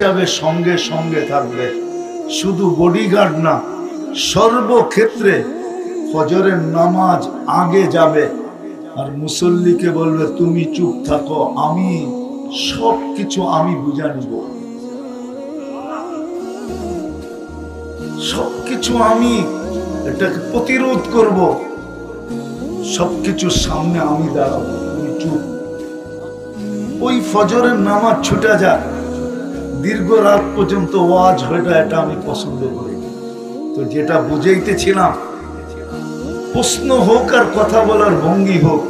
হিসাবে সঙ্গে সঙ্গে থাকবে, শুধু বডিগার্ড না, সর্বক্ষেত্রে ফজরের নামাজ আগে যাবে আর মুসল্লিকে বলবে তুমি চুপ থাকো, আমি সবকিছু আমি বুঝা নিব, সবকিছু আমি এটাকে প্রতিরোধ করব, সবকিছুর সামনে আমি দাঁড়াবো, তুমি চুপ। ওই ফজরের নামাজ ছুটে যায়, দীর্ঘ রাত পর্যন্ত ওয়াজ হয়টা, এটা আমি পছন্দ করি। তো যেটা বুঝাইতেছিলাম, প্রশ্ন হোক আর কথা বলার ভঙ্গি হোক,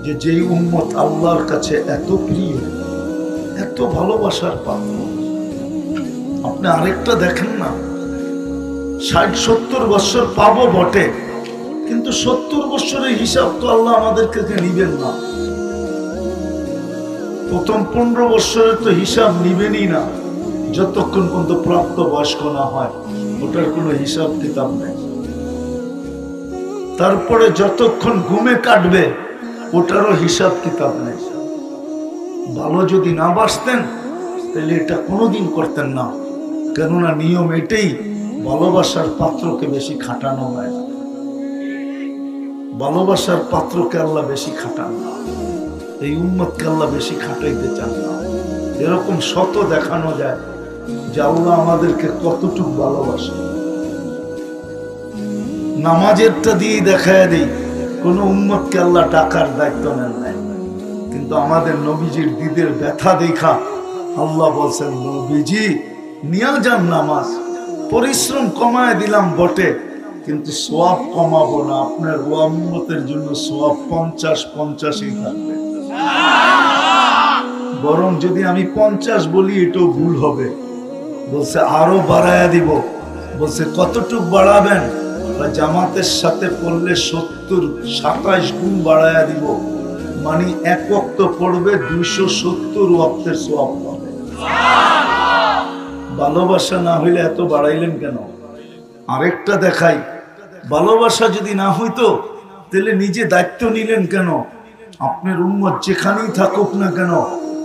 যে যেই উম্মত আল্লাহর কাছে এত প্রিয়, এত ভালোবাসার পাত্র, আপনি আরেকটা দেখেন না, 60-70 বছর পাবো বটে, কিন্তু 70 বছরের হিসাব তো আল্লাহ আমাদের কাছে নিবেন না। প্রথম 15 বছরের তো হিসাব নিবেনই না, যতক্ষণ পর্যন্ত প্রাপ্ত বয়স্ক না হয়, ওটার কোনো হিসাব কিতাব নেই। তারপরে যতক্ষণ ঘুমে কাটবে, ওটারও হিসাব কিতাব নেই। ভালো যদি না বাসতেন তাহলে এটা কোনোদিন করতেন না, কেননা নিয়ম এটাই, ভালোবাসার পাত্রকে বেশি খাটানো হয় না, ভালোবাসার পাত্রকে আল্লাহ বেশি খাটান না, এই উম্মতকে আল্লাহ বেশি খাটাইতে চান না। এরকম শত দেখানো যায় যে আল্লাহ আমাদেরকে কতটুকু ভালোবাসে। নামাজেরটা দিয়ে দেখায় দিই, কোন উম্মতকে আল্লাহ টাকার দায়িত্ব নেন নাই, কিন্তু আমাদের নবীজির দিদের ব্যথা দেখা আল্লাহ বলছেন, নবীজি নিয়ে যান নামাজ, পরিশ্রম কমায় দিলাম বটে, কিন্তু সওয়াব কমাবো না, আপনার উম্মতের জন্য সওয়াব 50-50ই থাকবে। বরং যদি আমি 50 বলি এটাও ভুল হবে, বলছে আরো বাড়ায়া দিব। বলছে কতটুক বাড়াবেন? জামাতের সাথে পড়লে 27 গুণ বাড়ায়া দিব, মানে এক ওয়াক্ত পড়বে 270 ওয়াক্তের সওয়াব পাবে। ভালোবাসা না হইলে এত বাড়াইলেন কেন? আরেকটা দেখাই, ভালোবাসা যদি না হইতো তাহলে নিজে দায়িত্ব নিলেন কেন? আপনার উম্মত যেখানেই থাকুক না কেন,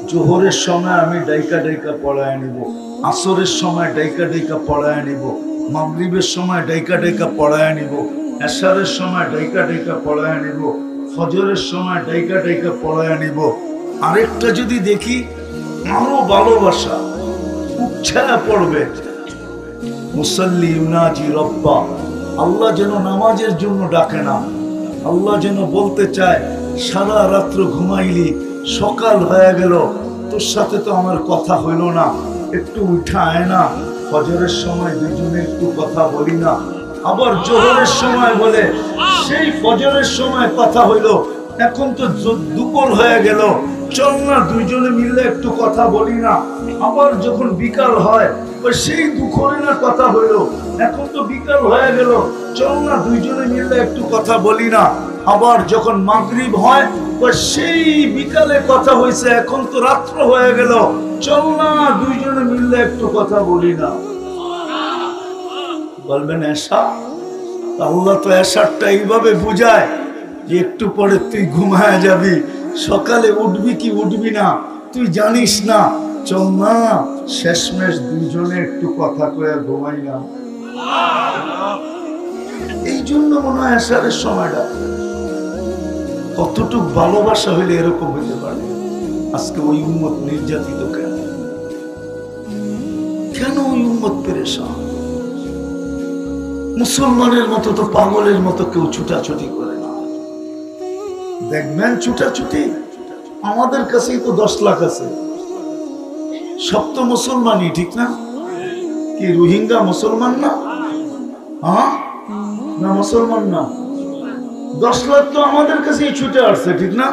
জোহরের সময় আমি ডাইকা ডাইকা পড়ায় নিব, আসরের সময় ডাইকা ডাইকা পড়ায় নিব, মাগরিবের সময় ডাইকা ডাইকা পড়ায় নিব, এশারের সময় ডাইকা ডাইকা পড়ায় নিব, ফজরের সময় ডাইকা ডাইকা পড়ায় নিব। আরেকটা যদি দেখি, আরো ভালোবাসা উচ্ছায়া পড়বে, মুসাল্লি ইউনাজি রব্বা, আল্লাহ যেন নামাজের জন্য ডাকে না, আল্লাহ যেন বলতে চায় সারা রাত্র ঘুমাইলি, সকাল হয়ে গেল, তোর সাথে তো আমার কথা হইল না, একটু উঠা আয় না, ফজরের সময় দুইজনে একটু কথা বলি না। আবার জোহরের সময় বলে সেই ফজরের সময় কথা হইল, এখন তো দুপুর হয়ে গেল, চল না দুইজনে মিললে একটু কথা বলি না। আবার যখন বিকাল হয়, সেই দুপুরে না কথা হইল, এখন তো বিকাল হয়ে গেল, চল না দুইজনে মিললে একটু কথা বলি না। আবার যখন মাগরিব হয়, সেই বিকালে কথা হয়েছে, এখন তো রাত্র হয়ে গেল, চল না দুইজনে মিললে একটু কথা বলি না। বলবেন এশা? আল্লাহ তো এশারটা এইভাবে বুঝায় যে একটু পরে তুই ঘুমায় যাবি, সকালে উঠবি কি উঠবি না তুই জানিস না, চল না শেষমেশ দুইজনে একটু কথা কয়ে ঘুমাই না। এই জন্য মনে হয় এশারের সময়টা। কতটুক ভালোবাসা হইলে এরকম হইতে পারে? আজকে ওই উম্মত নির্যাতিত কেন? কেন ওই উম্মত পেরেশান? মুসলমানের মতো তো পাগলের মতো কেউ ছুটাছুটি করে না। দেখবেন ছুটাছুটি, আমাদের কাছেই তো 10 লাখ আছে, সব তো মুসলমানই, ঠিক না? কি রোহিঙ্গা মুসলমান না? হ্যাঁ না, মুসলমান না? 10 লাখ তো আমাদের কাছেই ছুটে আসছে, ঠিক না?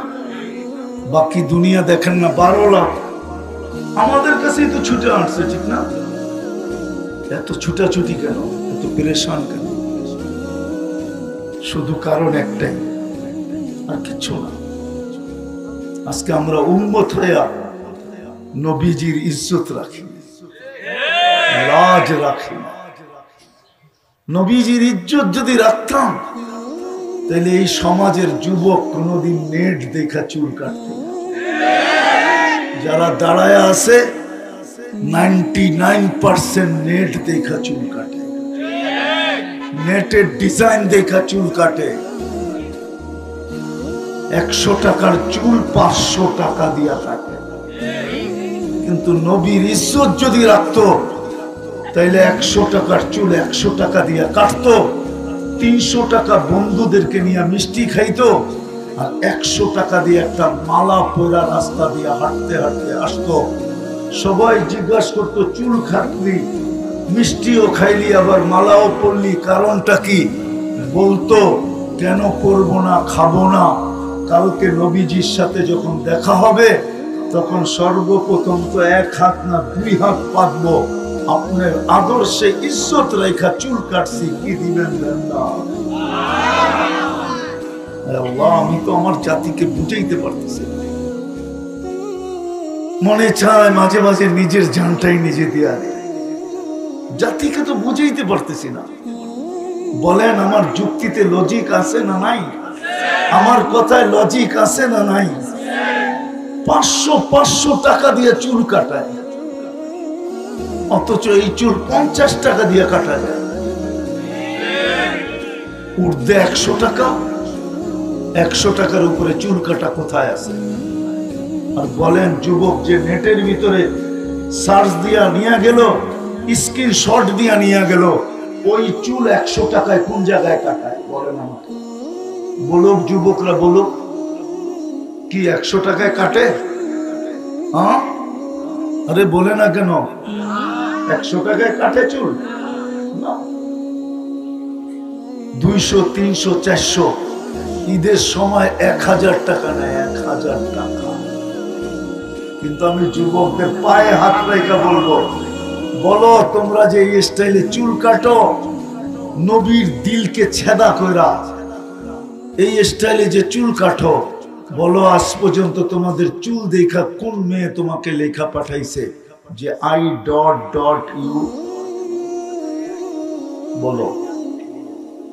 বাকি দুনিয়া দেখেন না, 12 লাখ আমাদের কাছেই তো ছুটে আসছে, ঠিক না? এত ছুটাছুটি কেন, এত পেরেশান কেন? শুধু কারণ একটাই, আর কিছু না। আজকে আমরা উম্মত হইয়া নবীজির ইজ্জত রাখি, লাজ রাখি। নবীজির ইজ্জত যদি রাখতাম, তাহলে এই সমাজের যুবক কোনোদিন নেট দেখা চুল কাটত। যারা দাঁড়ায় আছে 99% নেট দেখা চুল কাটে, নেটের ডিজাইন দেখা চুল কাটে। 100 টাকার চুল 500 টাকা দিয়া কাটে। কিন্তু নবীর ইজ্জত যদি রাখতো তাইলে 100 টাকার চুল 100 টাকা দিয়া কাটতো, 300 টাকা বন্ধুদেরকে নিয়ে মিষ্টি খাইতো, আর 100 টাকা দিয়ে একটা মালা পরা রাস্তা দিয়ে হাঁটতে হাঁটতে আসতো। সবাই জিজ্ঞাসা করতো চুল কাটলি, মিষ্টিও খাইলি, আবার মালাও পরলি, কারণটা কি? বলতো কেন করবো না, খাবো না, কালকে নবীজির সাথে যখন দেখা হবে তখন সর্বপ্রথম তো 1 হাত না 2 হাত পাতবো, আপনার আদর্শে ইজ্জত রেখা চুল কাটছি, কি দিবেন না? আল্লাহ, আমি তো আমার জাতিকে বুঝাইতে পারতেছি। মনে চায় মাঝে মাঝে নিজের জানটাই নিজে দিয়া দেয়, জাতিকে তো বুঝাইতে পারতেছি না। বলেন আমার যুক্তিতে লজিক আছে না নাই? আমার কথায় লজিক আছে না নাই? 500 টাকা দিয়ে চুল কাটায়, অথচ এই চুল 50 টাকা দিয়ে কাটা যায়। ঊর্ধ্বে 100 টাকা, 100 টাকার উপরে চুল কাটা কোথায় আছে? আর বলেন যুবক যে নেটের ভিতরে সার্চ দিয়া নিয়ে গেল, স্ক্রিনশট দিয়া নিয়ে গেল, ওই চুল 100 টাকায় কোন জায়গায় কাটায়? বলেন আমাকে, বলুক যুবকরা, বলুক, কি 100 টাকায় কাটে? হ্যাঁ, আরে বলে না কেন? 100 টাকায় কাটে চুল? না, 200, 300, 400, ঈদের সময় 1000 টাকা নেয়, 1000 টাকা। কিন্তু আমি যুবকদের পায়ে হাত রেখে বলবো, বলো তোমরা যে এই স্টাইলে চুল কাটো, নবীর দিলকে ছেদা কইরা এই স্টাইলে যে চুল কাটো, বলো আজ পর্যন্ত তোমাদের চুল দেখা কোন মেয়ে তোমাকে লেখা পাঠাইছে যে I.U? বলো,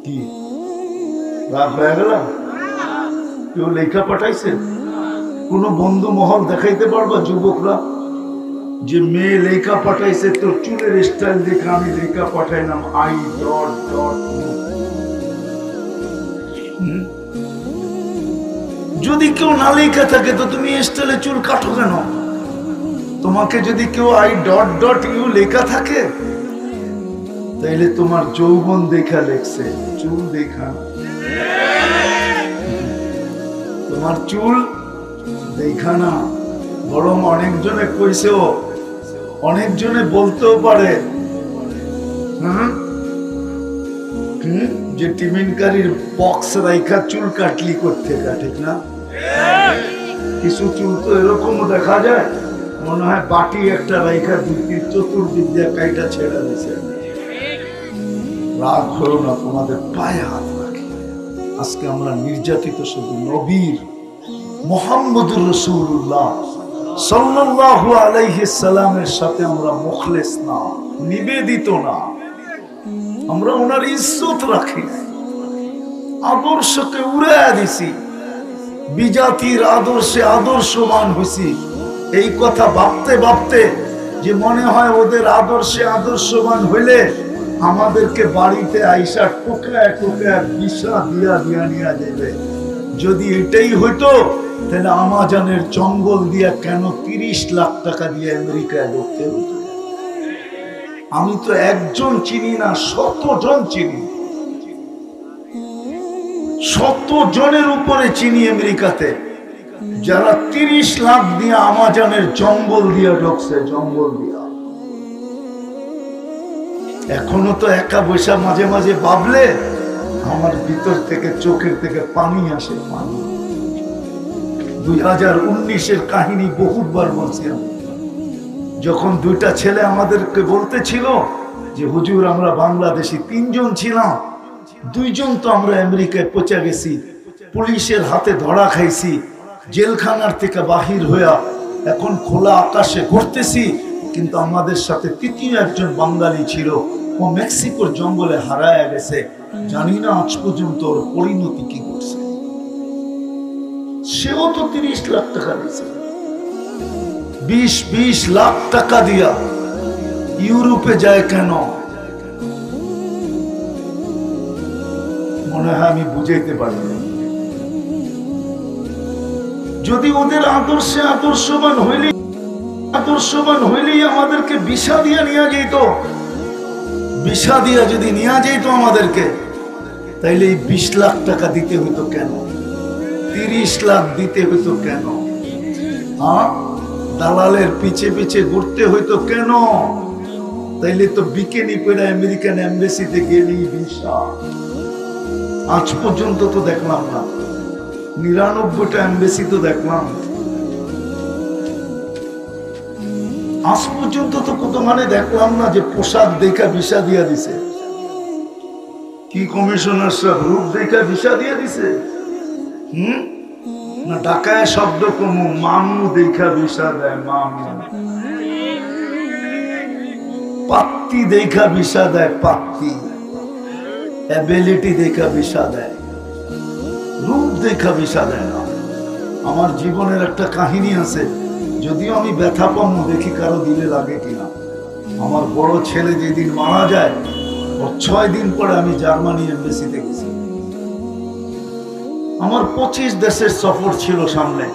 কি রাগ হয়ে গেল? কেউ লেখা পাঠাইছে? কোন বন্ধু মহল দেখাইতে পারবা যুবকরা যে মেয়ে লেখা পাঠাইছে তোর চুলের স্টাইল দেখে আমি লেখা পাঠাইলাম I.U? যদি কেউ না লেখা থাকে তো তুমি স্টাইলে চুল কাটো কেন? তোমাকে যদি কেউ I.U লেখা থাকে তাইলে তোমার যৌবন দেখা লেখছে, চুল দেখা। তোমার চুল দেখা না, বরং অনেকজনে কইছেও, অনেকজনে বলতেও পারে যে টিমিনকারীর বক্স রাইখা চুল কাটলি করতে, ঠিক না? কিছু চুল তো এরকমও দেখা যায়, মনে হয় বাটি একটা রাইখা চতুর্দিক দিয়ে কাইটা ছেড়ে দিয়েছে। রাগ হলো না, তোমাদের পায়ে হাত রাখি। আজকে আমরা নির্যাতিত শুধু নবীর মুহাম্মদুর রাসূলুল্লাহ সাল্লাল্লাহু আলাইহি সাল্লামের সাথে আমরা মুখলেস না, নিবেদিত না। আমরা ওনার ইজ্জত রাখি, আদর্শকে উড়াইয়া দিছি, বিজাতির আদর্শে আদর্শবান হইছি। এই কথা ভাবতে ভাবতে যে মনে হয় ওদের আদর্শে আদর্শবান হইলে আমাদেরকে বাড়িতে আইসা টোকায় টোকায় বিষা দিয়া দিয়া নিয়ে যাবে। যদি এটাই হইতো তাহলে আমাজনের জঙ্গল দিয়া কেন 30 লাখ টাকা দিয়ে আমেরিকায় ঢুকতে হতো? আমি তো একজন চিনি না, 100 জন চিনি, 100 জনের উপরে চিনি আমেরিকাতে, যারা 30 লাখ দিয়ে আমাজনের জঙ্গল দিয়া ঢুকছে, জঙ্গল দিয়া। এখনো তো একা বৈশা মাঝে মাঝে ভাবলে আমার ভিতর থেকে চোখের থেকে পানি আসে, পানি। 2019-এর কাহিনী বহুবার বলছি আমি। যখন 2টা ছেলে আমাদেরকে বলতেছিল যে হুজুর আমরা বাংলাদেশি 3 জন ছিলাম, 2 জন তো আমরা আমেরিকায় পৌঁছে গেছি, পুলিশের হাতে ধরা খাইছি, জেলখানার থেকে বাহির হইয়া এখন খোলা আকাশে ঘুরতেছি, কিন্তু আমাদের সাথে 3য় একজন বাঙালি ছিল, ও মেক্সিকোর জঙ্গলে হারায় গেছে। জানি না আজ পর্যন্ত ওর পরিণতি কি করছে। সেও তো 30 লাখ টাকা দিয়েছে। 20 লাখ টাকা দিয়া ইউরোপে যায় কেন? মনে হয় আমি বুঝাইতে পারি না। যদি ওদের আদর্শে আদর্শবান হইলেই আমাদেরকে ভিসা দিয়া নিয়ে যেত, ভিসা দিয়া যদি নিয়ে যেত আমাদেরকে, তাইলে এই 20 লাখ টাকা দিতে হইতো কেন? 30 লাখ দিতে হইতো কেন? হ্যাঁ, দালালের পিছে পিছে ঘুরতে হইতো কেন? তাইলে তো বিকেনি পরে আমেরিকান এম্বাসিতে গেলি ভিসা। আজ পর্যন্ত তো দেখলাম না, 99টা এম্বাসি তো দেখলাম, আজ পর্যন্ত তো কত মানে দেখলাম না যে পোশাক দেখা ভিসা দিয়া দিছে। কি কমিশনার সাহেব রূপ দেখা ভিসা দিয়া দিছে? না ঢাকায় শব্দ কমু মামু দেখা ভিসা দেয়, মামু পাত্তি দেখা ভিসা দেয়, পাত্তি এবিলিটি দেখা ভিসা দেয়, রূপ দেখা ভিসা দেয় না। আমার জীবনের একটা কাহিনী আছে, যদিও আমি ব্যথা পাম দেখি কারো দিলে লাগে কিনা। আমার বড় ছেলে যেদিন মারা যায়, ওর 6 দিন পরে আমি জার্মানি এম্বাসিতে গেছি। আমার 25 দেশের সফর ছিল সামনে,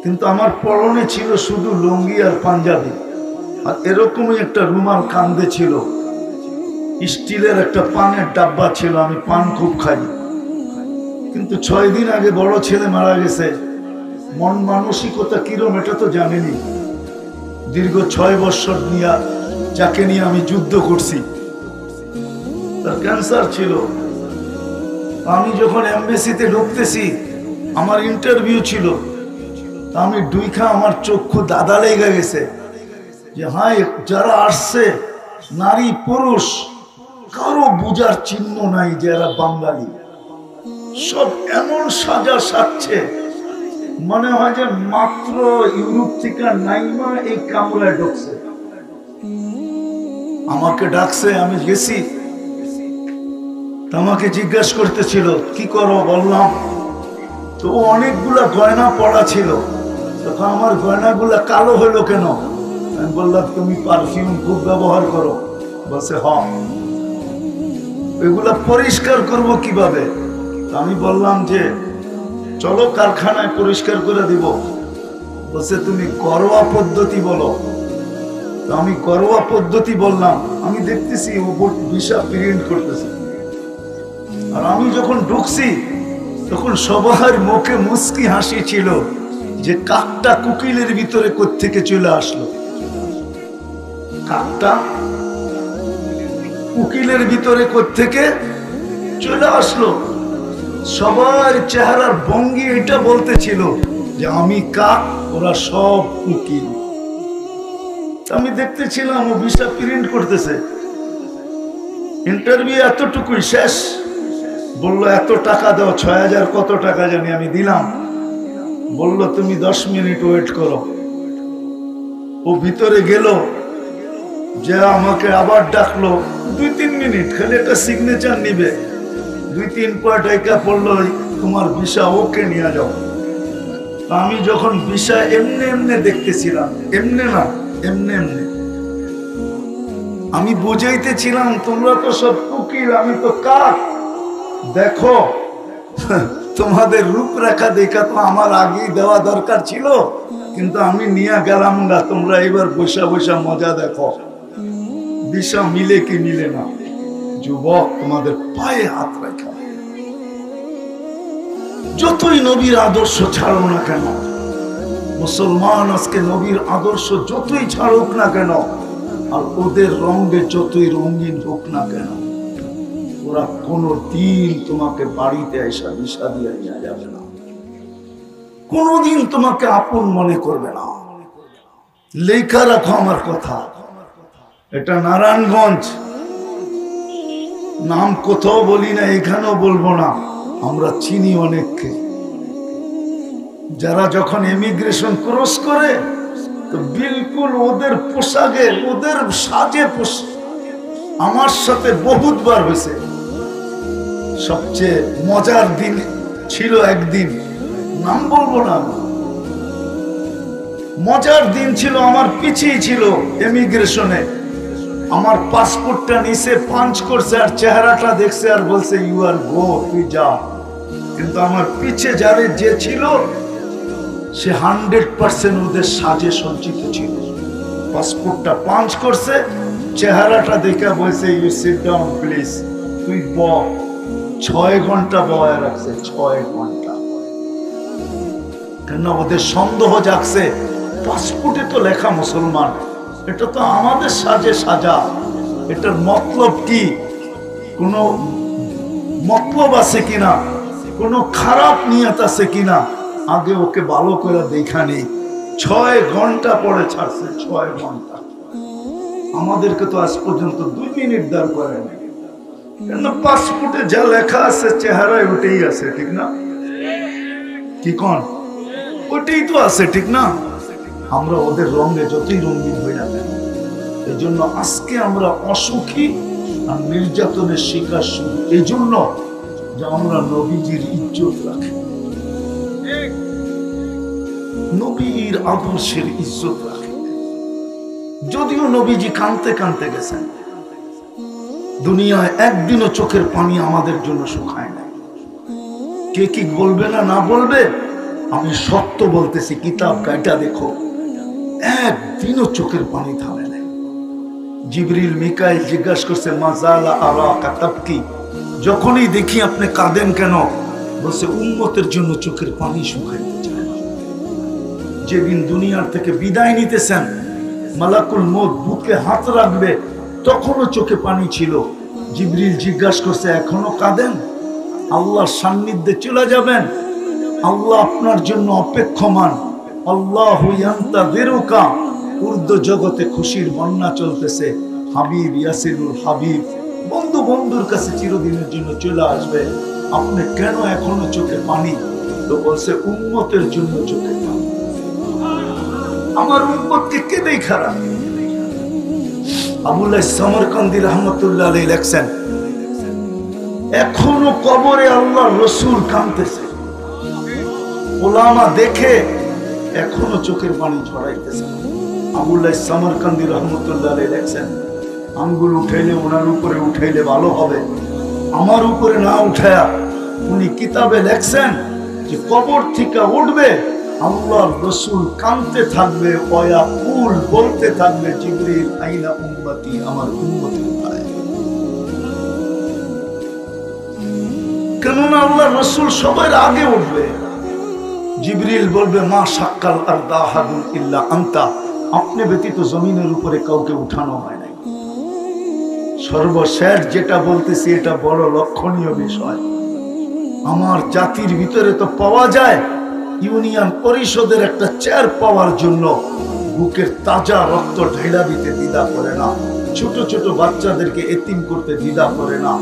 কিন্তু আমার পরনে ছিল শুধু লুঙ্গি আর পাঞ্জাবি, আর এরকমই একটা রুমাল কান্দে ছিল। স্টিলের একটা পানের ডাব্বা ছিল, আমি পান খুব খাই। কিন্তু 6 দিন আগে বড় ছেলে মারা গেছে, মন মানসিকতা কিরম এটা তো জানেনি। দীর্ঘ 6 বছর নিয়ে যাকে নিয়ে আমি যুদ্ধ করছি, তার ক্যান্সার ছিল। আমি যখন এমবেসিতে ঢুকতেছি, আমার ইন্টারভিউ ছিল, আমি দুইখা আমার চক্ষু দাদা লেগে গেছে যে হ্যাঁ, যারা আসছে নারী পুরুষ কারো বুঝার চিহ্ন নাই যে এরা বাঙালি। সব এমন সাজা সাজছে, মনে হয় যে মাত্র ইউরোপ থেকে নাইমা এই কামরায় ঢুকছে। আমাকে ডাকছে, আমি গেছি, আমাকে জিজ্ঞাসা করতেছিল কি করো, বললাম তো অনেকগুলা গয়না পড়া ছিল। তখন আমার গয়নাগুলা কালো হলো কেন? আমি বললাম তুমি পারফিউম খুব ব্যবহার করো। বলছে হ। এগুলা পরিষ্কার করব কিভাবে? আমি বললাম যে চলো কারখানায় পরিষ্কার করে দিব। বলছে তুমি ঘরোয়া পদ্ধতি বলো। আমি ঘরোয়া পদ্ধতি বললাম। আমি দেখতেছি উপর ভিসা প্রিন্ট করতেছে, আর আমি যখন ঢুকছি তখন সবার মুখে মুস্কি হাসি ছিল যে কাকটা কুকিলের ভিতরে কোত্থেকে চলে আসলো। কাকটা উকিলের ভিতরে কোত্থেকে চলে আসলো। সবার চেহারার ভঙ্গি এটা বলতেছিল যে আমি কাক, ওরা সব উকিল। আমি দেখতেছিলাম ও ভিসা প্রিন্ট করতেছে। ইন্টারভিউ এতটুকুই শেষ। বললো এত টাকা দাও, 6000 কত টাকা জানি আমি দিলাম। বললো তুমি 10 মিনিট ওয়েট করো। ও ভিতরে গেল, যে আমাকে আবার ডাকলো 2-3 মিনিট, খালি একটা সিগনেচার নিবে। 2-3 পয়েন্ট একা পড়লো, তোমার ভিসা ওকে নিয়ে যাও। আমি যখন ভিসা এমনি এমনি দেখতেছিলাম, এমনি না এমনি এমনি, আমি বুঝাইতেছিলাম তোমরা তো সব উকিল, আমি তো কাক। দেখো তোমাদের রূপরেখা দেখা তো আমার আগেই দেওয়া দরকার ছিল, কিন্তু আমি নিয়ে গেলাম না। তোমরা এবার বসা বসা মজা দেখো, ভিসা মিলে কি মিলে না। যুবক, তোমাদের পায়ে হাত রাখা, যতই নবীর আদর্শ ছাড়ো না কেন, মুসলমান আজকে নবীর আদর্শ যতই ছাড়ুক না কেন, আর ওদের রঙে যতই রঙিন হোক না কেন, ওরা কোনদিন তোমাকে বাড়িতে এসে ভিসা দিয়ে নিয়ে যাবে না, কোনদিন তোমাকে আপন মনে করবে না। লেখা রাখো আমার কথা। এটা নারায়ণগঞ্জ, নাম কোথাও বলি না, এখানেও বলবো না। আমরা চিনি অনেককে, যারা যখন ইমিগ্রেশন ক্রস করে তো বিলকুল ওদের পোশাকে, ওদের সাজে আমার সাথে বহুতবার হয়েছে। সবচেয়ে মজার দিন ছিল একদিন, নাম বলবো না, মজার দিন ছিল, আমার পিছিয়ে ছিল ইমিগ্রেশনে, আমার পাসপোর্টটা নিচে পাঞ্চ করছে আর চেহারাটা দেখছে আর বলছে ইউ আর গো, তুই যা। কিন্তু আমার পিছে যারে যে ছিল সে 100% ওদের সাজে সজ্জিত ছিল। পাসপোর্টটা পাঞ্চ করছে, চেহারাটা দেখে বলছে ইউ সিট ডাউন প্লিজ, তুই ব। 6 ঘন্টা বয়া রাখছে, 6 ঘন্টা। কেন? ওদের সন্দেহ জাগছে, পাসপোর্টে তো লেখা মুসলমান, এটা তো আমাদের সাজে সাজা, এটার মতলব কি? কোনো মতলব আছে কিনা, কোনো খারাপ নিয়ত আছে কিনা, আগে ওকে ভালো করে দেখা নেই। 6 ঘন্টা পরে ছাড়ছে, 6 ঘন্টা। আমাদেরকে তো আজ পর্যন্ত 2 মিনিট দাঁড় করে নাই। কেন? পাসপোর্টে যা লেখা আছে চেহারায় ওটাই আছে, ঠিক না? কি কন? ওটাই তো আছে, ঠিক না? আমরা ওদের রঙে যতই রঙিন হই না কেন, এই জন্য আজকে আমরা অসুখী আর নির্যাতনের শিকার শুধু এই জন্য যে আমরা নবীজির ইজ্জত রাখি, নবীর আদর্শের ইজ্জত রাখি। যদিও নবীজি কাঁদতে কাঁদতে গেছেন, দুনিয়ায় একদিনও চোখের পানি আমাদের জন্য শুকায় নাই। কে কি বলবে না না বলবে, আমি সত্য বলতেছি, কিতাব কাইটা দেখো, একদিনও চোখের পানি থামে নাই। জিবরিল মিকাইল জিজ্ঞাসা করছে মাজালা আরাকা তাবকি, যখনই দেখি আপনি কাঁদেন কেন? বলছে উম্মতের জন্য চোখের পানি শুকাইতে চায় না। যেদিন দুনিয়ার থেকে বিদায় নিতেছেন, মালাকুল মউত বুকে হাত রাখবে, তখনও চোখে পানি ছিল। জিবরিল জিজ্ঞাসা করছে এখনো কাঁদেন? আল্লাহর সান্নিধ্যে চলে যাবেন, আল্লাহ আপনার জন্য অপেক্ষমান। আল্লাহু ইয়ান্তাযিরুকা, উর্দু জগতে খুশির বন্যা চলতেছে। হাবিব ইয়াসিরুল হাবিব, বন্ধু বন্ধুর কাছে চিরদিনের জন্য চলে আসবে। আপনি কেন এখনো চোখে পানি? তো বলছে উম্মতের জন্য চোখে পানি। আমার উম্মতকে কে দেই খারাপ? আবুল্লাহ সমরকান্দি রহমতুল্লাহ আলাইহি লেখছেন, এখনো কবরে আল্লাহর রাসূল কাঁদতেছে, ওলামা দেখে এখনো চোখের পানি ঝরাইতেছে। আবুল্লাহ সমরকান্দি রহমতুল্লাহ আলাইহি লেখছেন, আঙ্গুল উঠাইলে ওনার উপরে উঠাইলে ভালো হবে, আমার উপরে না উঠায়া উনি কিতাবে লেখছেন যে কবর থেকে উঠবে, আল্লাহর রাসূল কাঁদতে থাকবে, ওয়াকুল বলতে থাকবে জিবরিল আইনা উম্মতি, আমার উম্মত কোথায়? কেননা আল্লাহর রাসূল সবার আগে উঠবে। জিবরিল বলবে মা শাক্কাল আরদা আহাদুন ইল্লা আনতা, আপনি ব্যতীত জমিনের উপরে কাউকে উঠানো হয় নাই। সর্বশেষ যেটা বলতেছি এটা বড় লক্ষণীয় বিষয়। আমার জাতির ভিতরে তো পাওয়া যায় ইউনিয়ন পরিষদের একটা চেয়ার পাওয়ার জন্য বুকের তাজা রক্ত ঢেলা দিতে দ্বিধা করে না, ছোট ছোট বাচ্চাদেরকে এতিম করতে দ্বিধা করে না,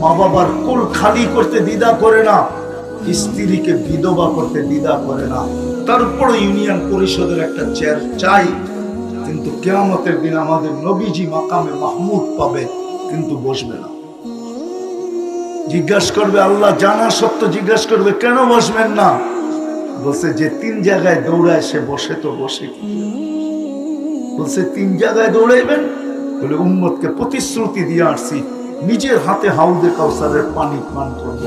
মা বাবার কোল খালি করতে দ্বিধা করে না, স্ত্রীকে বিধবা করতে দ্বিধা করে না। তারপর ইউনিয়ন পরিষদের একটা চেয়ার চাই, কিন্তু কিয়ামতের দিন আমাদের নবীজি মাকামে মাহমুদ পাবে, কিন্তু বসবে না। জিজ্ঞাসা করবে, আল্লাহ জানা সত্য জিজ্ঞাসা করবে কেন বসবেন না? বলছে যে 3 জায়গায় দৌড়ায় সে বসে তো বসে কি? বলছে 3 জায়গায় দৌড়াইবেন? বলে উম্মতকে প্রতিশ্রুতি দিয়ে আসছি নিজের হাতে হাউজে কাউসারের পানি পান করব।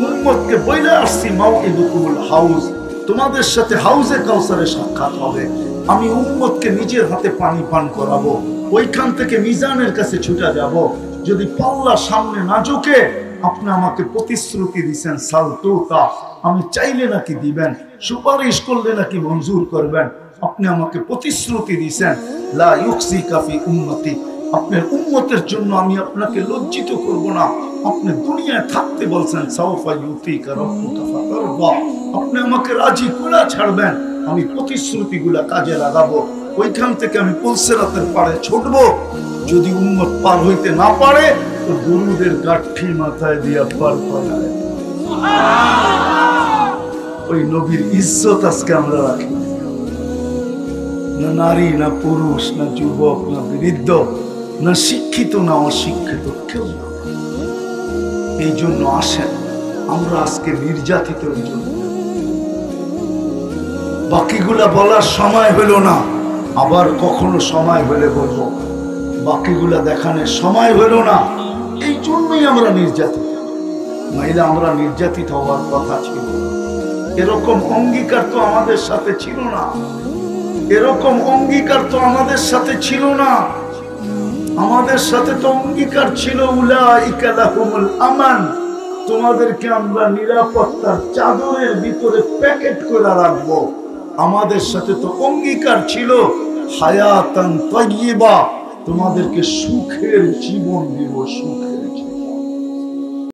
উম্মতকে বইলে আসছি মাউইদুকুমুল হাউজ, তোমাদের সাথে হাউজে কাউসারের সাক্ষাৎ হবে, আমি উম্মতকে নিজের হাতে পানি পান করাবো। ওইখান থেকে মিজানের কাছে ছুটে যাব, যদি পাল্লা সামনে না ঝুঁকে আপনি আমাকে প্রতিশ্রুতি দিচ্ছেন সালতুতা, আমি চাইলে নাকি দিবেন, সুপারিশ করলে নাকি মঞ্জুর করবেন, আপনি আমাকে প্রতিশ্রুতি দিচ্ছেন লা ইউকসিকা ফি উম্মতি, আপনার উম্মতের জন্য আমি আপনাকে লজ্জিত করব না। আপনি দুনিয়ায় থাকতে বলছেন সাওফা ইউতিকা রাব্বুকা ফাতারদা, আপনি আমাকে রাজি করে ছাড়বেন, আমি প্রতিশ্রুতিগুলা কাজে লাগাবো। ওইখান থেকে আমি পুলসিরাতের পাড়ে ছুটবো, যদি উম্মত পার হইতে না পারে তো গরুদের গাঠি মাথায় দিয়া পার করায়। ওই নবীর ইজ্জত আজকে আমরা রাখি না, নারী না পুরুষ না যুবক না বৃদ্ধ না শিক্ষিত না অশিক্ষিত কেউ না। এই জন্য আসেন আমরা আজকে নির্যাতিতের জন্য বাকিগুলা বলার সময় হলো না, আবার কখনো সময় হলে বলবো। বাকিগুলা দেখানোর সময় হলো না, এই জন্যই আমরা নির্যাতিত। নাইলে আমরা নির্যাতিত হওয়ার কথা ছিল। এরকম অঙ্গীকার তো আমাদের সাথে ছিল না, এরকম অঙ্গীকার তো আমাদের সাথে ছিল না। আমাদের সাথে তো অঙ্গীকার ছিল উলাইকা লাহুমুল আমান, তোমাদেরকে আমরা নিরাপত্তার চাদরের ভিতরে প্যাকেট করে রাখবো। আমাদের সাথে তো অঙ্গীকার ছিল হায়াতান তাইয়্যিবা, তোমাদেরকে সুখের জীবন দিব, সুখের।